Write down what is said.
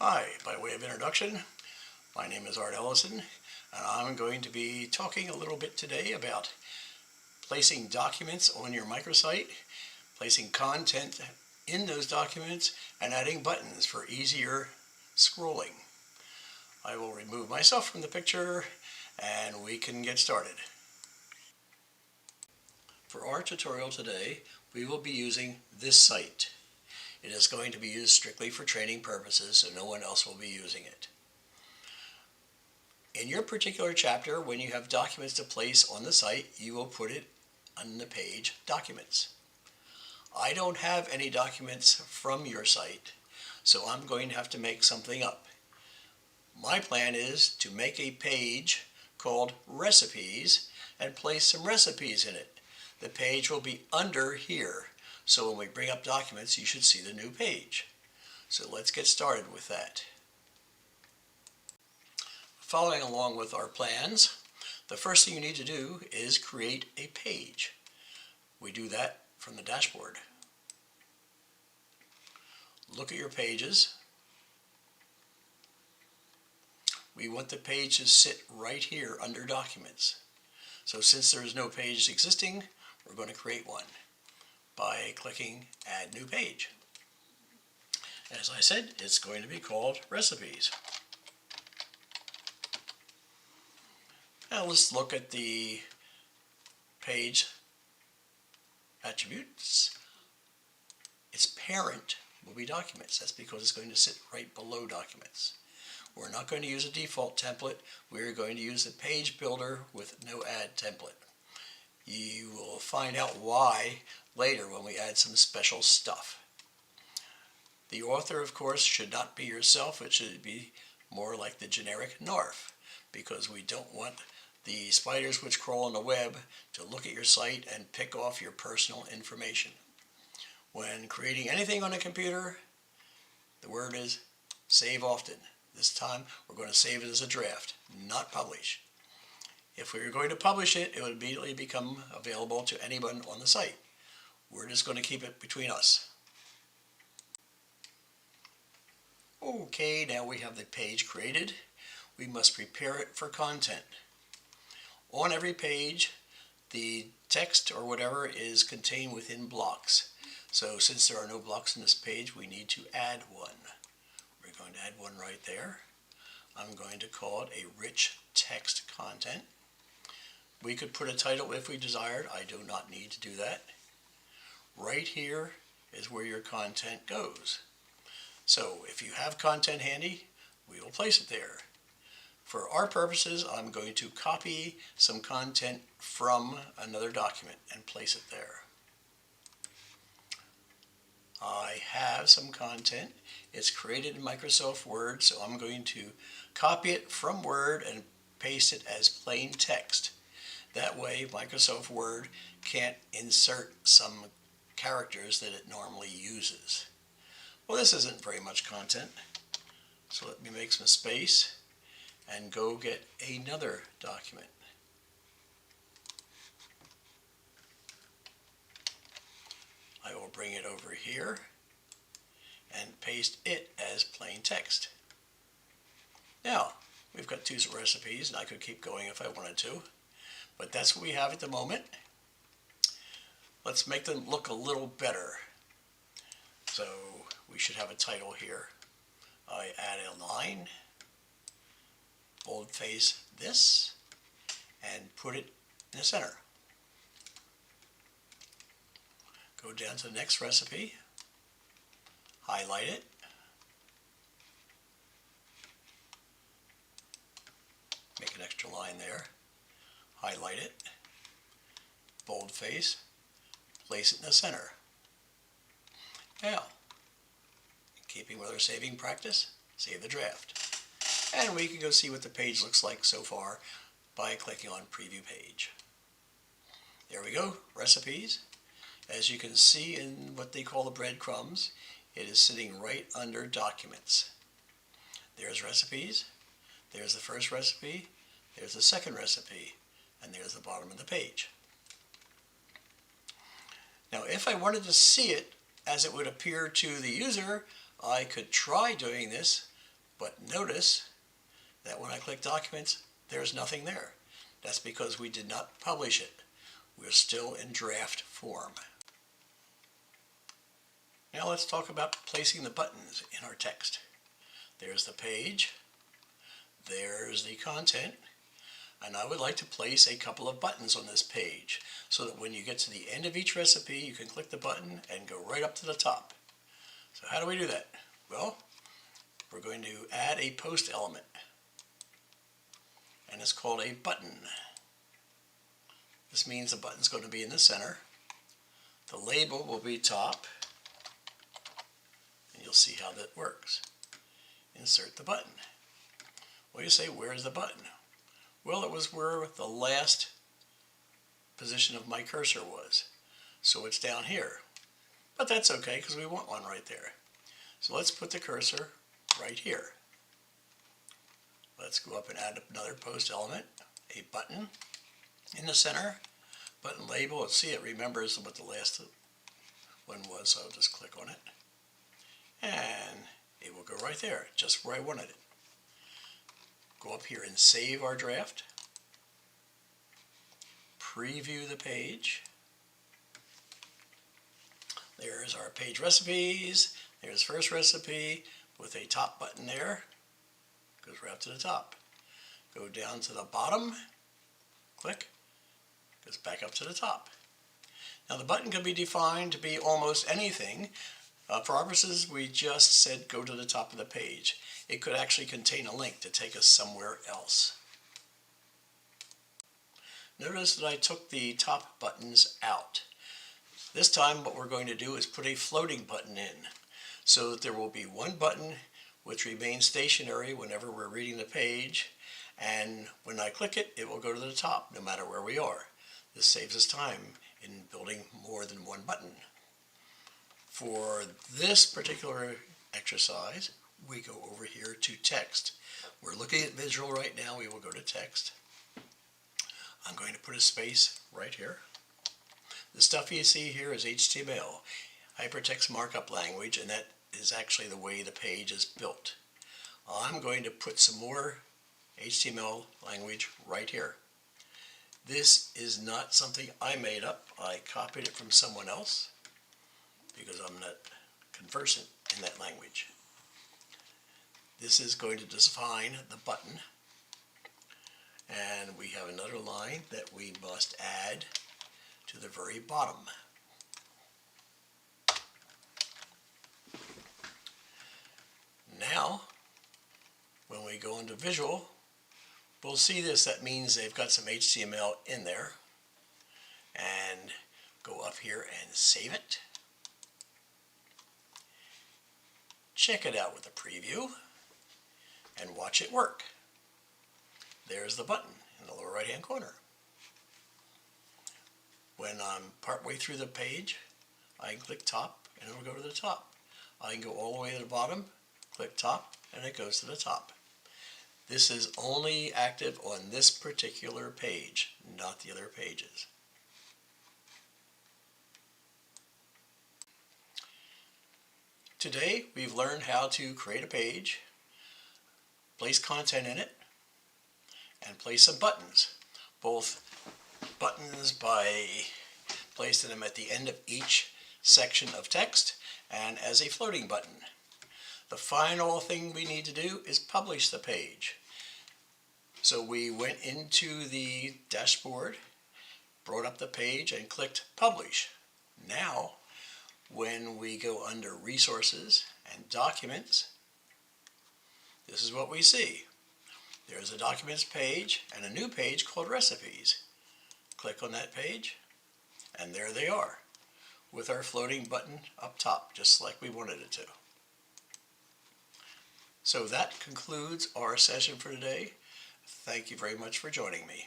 Hi, by way of introduction, my name is Art Ellison, and I'm going to be talking a little bit today about placing documents on your microsite, placing content in those documents, and adding buttons for easier scrolling. I will remove myself from the picture and we can get started. For our tutorial today, we will be using this site. It is going to be used strictly for training purposes, so no one else will be using it. In your particular chapter, when you have documents to place on the site, you will put it on the page Documents. I don't have any documents from your site, so I'm going to have to make something up. My plan is to make a page called Recipes and place some recipes in it. The page will be under here, so when we bring up documents, you should see the new page. So let's get started with that. Following along with our plans, the first thing you need to do is create a page. We do that from the dashboard. Look at your pages. We want the page to sit right here under Documents. So since there is no page existing, we're going to create one by clicking Add New Page. As I said, it's going to be called Recipes. Now let's look at the page attributes. Its parent will be Documents. That's because it's going to sit right below Documents. We're not going to use a default template. We're going to use the page builder with no add template. You will find out why later when we add some special stuff. The author, of course, should not be yourself. It should be more like the generic NARFE, because we don't want the spiders which crawl on the web to look at your site and pick off your personal information. When creating anything on a computer, the word is save often. This time we're going to save it as a draft, not publish. If we were going to publish it, it would immediately become available to anyone on the site. We're just going to keep it between us. Okay, now we have the page created. We must prepare it for content. On every page, the text or whatever is contained within blocks. So since there are no blocks in this page, we need to add one. We're going to add one right there. I'm going to call it a rich text content. We could put a title if we desired. I do not need to do that. Right here is where your content goes. So if you have content handy, we will place it there. For our purposes, I'm going to copy some content from another document and place it there. I have some content. It's created in Microsoft Word, so I'm going to copy it from Word and paste it as plain text. That way, Microsoft Word can't insert some characters that it normally uses. Well, this isn't very much content, so let me make some space and go get another document. I will bring it over here and paste it as plain text. Now, we've got two recipes, and I could keep going if I wanted to, but that's what we have at the moment. Let's make them look a little better. So we should have a title here. I add a line, boldface this, and put it in the center. Go down to the next recipe, highlight it, make an extra line there, highlight it, boldface, place it in the center. Now, in keeping with our saving practice, save the draft. And we can go see what the page looks like so far by clicking on Preview Page. There we go, Recipes. As you can see in what they call the breadcrumbs, it is sitting right under Documents. There's Recipes, there's the first recipe, there's the second recipe, and there's the bottom of the page. Now, if I wanted to see it as it would appear to the user, I could try doing this But notice that when I click Documents, there's nothing there. That's because we did not publish it. We're still in draft form. Now let's talk about placing the buttons in our text. There's the page, there's the content, and I would like to place a couple of buttons on this page so that when you get to the end of each recipe, you can click the button and go right up to the top. So how do we do that? Well, we're going to add a post element, and it's called a button. This means the button's going to be in the center. The label will be top, and you'll see how that works. Insert the button. Well, you say, where's the button? Well, it was where the last position of my cursor was. So it's down here. But that's okay because we want one right there. So let's put the cursor right here. Let's go up and add another post element, a button in the center. Button label, let's see, it remembers what the last one was, so I'll just click on it. And it will go right there, just where I wanted it. Go up here and save our draft. Preview the page. There's our page recipes. There's first recipe with a top button there. Goes right up to the top. Go down to the bottom. Click. Goes back up to the top. Now the button can be defined to be almost anything. For our purposes, we just said go to the top of the page. It could actually contain a link to take us somewhere else. Notice that I took the top buttons out. This time what we're going to do is put a floating button in so that there will be one button which remains stationary whenever we're reading the page, and when I click it, it will go to the top no matter where we are. This saves us time in building more than one button. For this particular exercise, we go over here to text. We're looking at visual right now. We will go to text. I'm going to put a space right here. The stuff you see here is HTML, hypertext markup language, and that is actually the way the page is built. I'm going to put some more HTML language right here. This is not something I made up. I copied it from someone else because I'm not conversant in that language. This is going to define the button, and we have another line that we must add to the very bottom. Now, when we go into visual, we'll see this. That means they've got some HTML in there. And go up here and save it. Check it out with a preview and watch it work. There's the button in the lower right hand corner. When I'm partway through the page, I can click top and it will go to the top. I can go all the way to the bottom, click top, and it goes to the top. This is only active on this particular page, not the other pages. Today, we've learned how to create a page, place content in it, and place some buttons. Both buttons by placing them at the end of each section of text and as a floating button. The final thing we need to do is publish the page. So we went into the dashboard, brought up the page, and clicked Publish. Now, when we go under Resources and Documents, this is what we see. There's a Documents page and a new page called Recipes. Click on that page, and there they are, with our floating button up top, just like we wanted it to. So that concludes our session for today. Thank you very much for joining me.